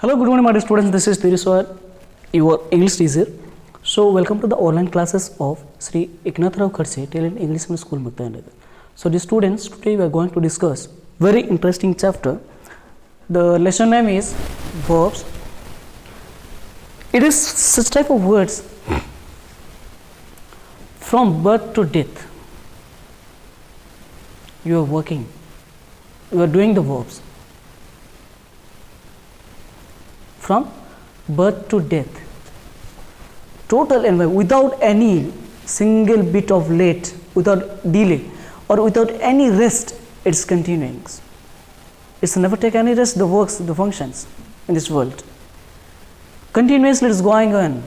Hello, good morning, my dear students. This is Tiriswar, your English teacher. So, welcome to the online classes of Sri Eknath Rao Khadse Talent English Medium School, Muktainagar. So, dear students, today we are going to discuss very interesting chapter. The lesson name is verbs. It is such type of words from birth to death. You are working. You are doing the verbs. From birth to death, total and without any single bit of late, without delay or without any rest, it's continuing. It's never take any rest, the works, the functions in this world. Continuously it's going on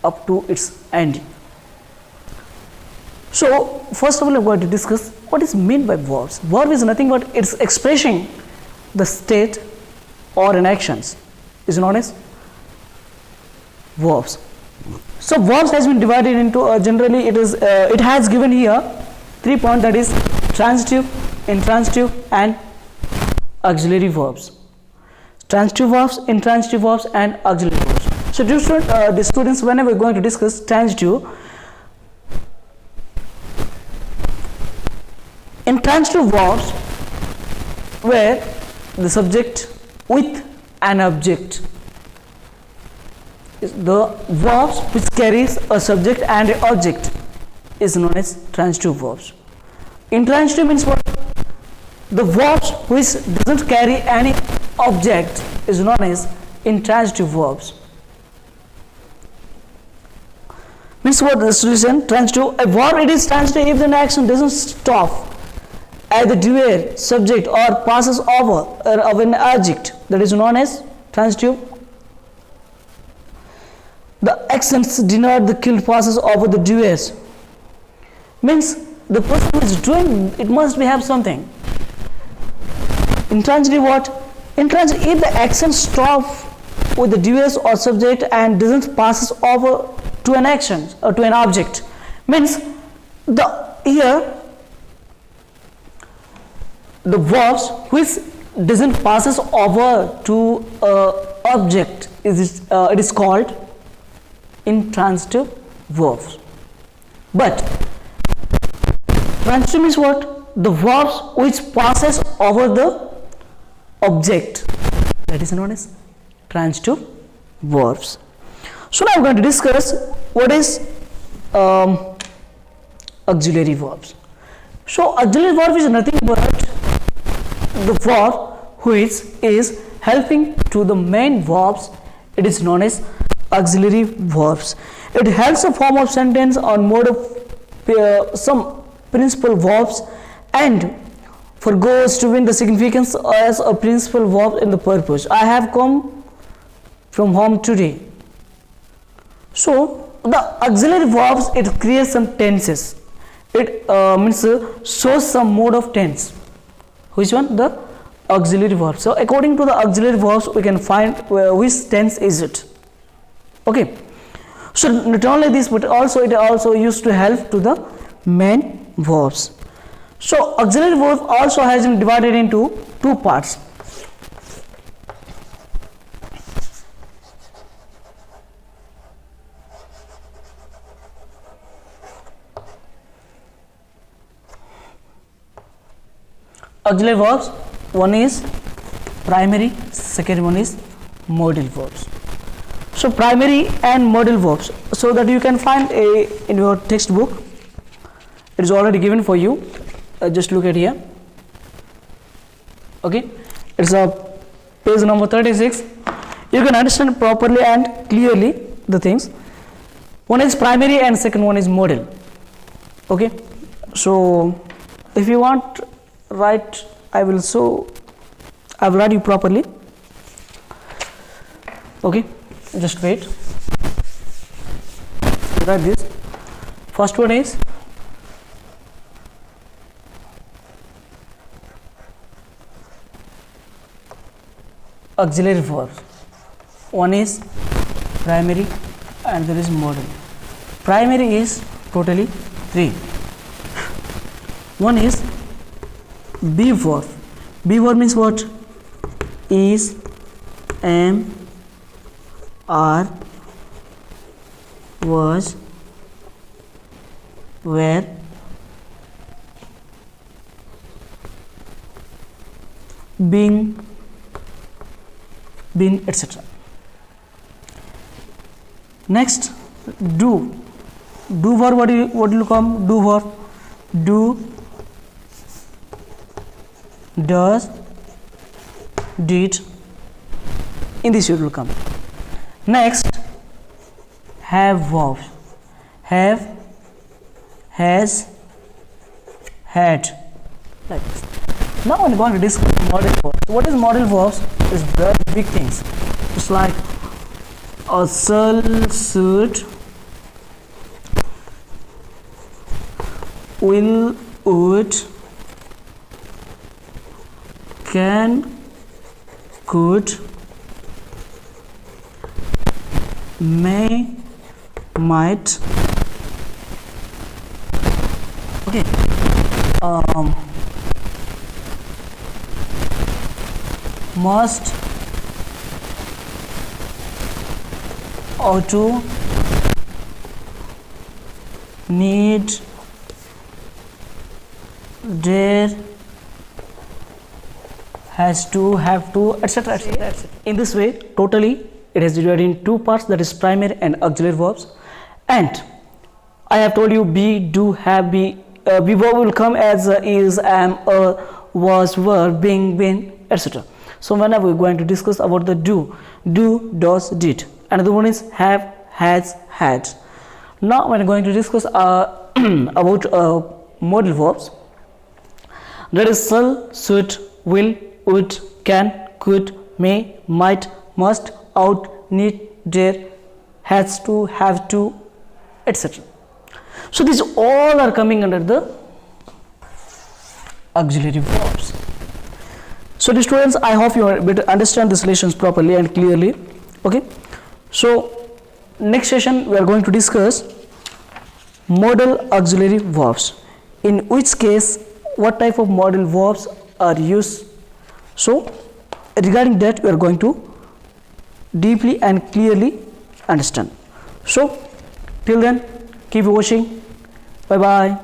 up to its end. So, first of all, I'm going to discuss what is meant by verbs. Verb is nothing but it's expressing the state or an actions. Is known as verbs. So verbs has been divided into generally it has given here 3 points, that is transitive, intransitive and auxiliary verbs. Transitive verbs, intransitive verbs and auxiliary verbs. So the students, whenever we are going to discuss transitive, intransitive verbs where the subject with an object, the verbs which carries a subject and an object is known as transitive verbs. Intransitive means what? The verbs which doesn't carry any object is known as intransitive verbs. Means what the solution? Transitive, a verb it is transitive if the action doesn't stop at the doer, subject or passes over of an object, that is known as transitive. The accents denote the killed passes over the doers. Means the person who is doing it must be have something. Intransitive what? Intransitive if the action stop with the doers or subject and doesn't passes over to an action or to an object. Means the here the verbs which doesn't passes over to object it is called intransitive verbs. But transitive means what? The verbs which passes over the object, that is known as transitive verbs. So now we are going to discuss what is auxiliary verbs. So auxiliary verb is nothing but the verb which is helping to the main verbs. It is known as auxiliary verbs. It helps a form of sentence on mode of some principal verbs and forgoes to win the significance as a principal verb in the purpose. I have come from home today. So the auxiliary verbs, it creates some tenses. It means shows some mode of tense. Which one? The auxiliary verb. So according to the auxiliary verbs we can find which tense is it. Okay. So not only this but also it also used to help to the main verbs. So auxiliary verb also has been divided into 2 parts. Auxiliary verbs, one is primary, second one is modal verbs. So primary and modal verbs, so that you can find in your textbook, it is already given for you. Just look at here. Okay, it's a page number 36. You can understand properly and clearly the things. One is primary and second one is modal. Okay, so if you want write, I will write you properly. Okay, just wait. Write this. First one is auxiliary verbs. One is primary and there is modal. Primary is totally 3. One is be verb. Be verb means what? Is, am, are, was, were, being, been, etc. Next, do. Do for what will come? Do for do, does, did. In this it will come. Next, have verbs. Have, has, had. Like this. Now I'm going to discuss model verbs. What is model verbs? It's very big things. It's like a shall, should, will, would, can, could, may, might. Okay. Must, ought to, need, dare, has to, have to, etc. etc. In this way, totally it is divided in two parts, that is primary and auxiliary verbs. And I have told you be, do, have, be verb will come as is, am, was, were, being, been, etc. So whenever we are going to discuss about the do, does, did. Another one is have, has, had. Now we are going to discuss about modal verbs. That is shall, should, will, would, can, could, may, might, must, ought, need, dare, has to, have to, etc. So these all are coming under the auxiliary verbs. So the students, I hope you are able to understand these relations properly and clearly. Okay. So next session we are going to discuss modal auxiliary verbs. In which case, what type of modal verbs are used. So regarding that we are going to deeply and clearly understand. So till then, keep watching. Bye bye.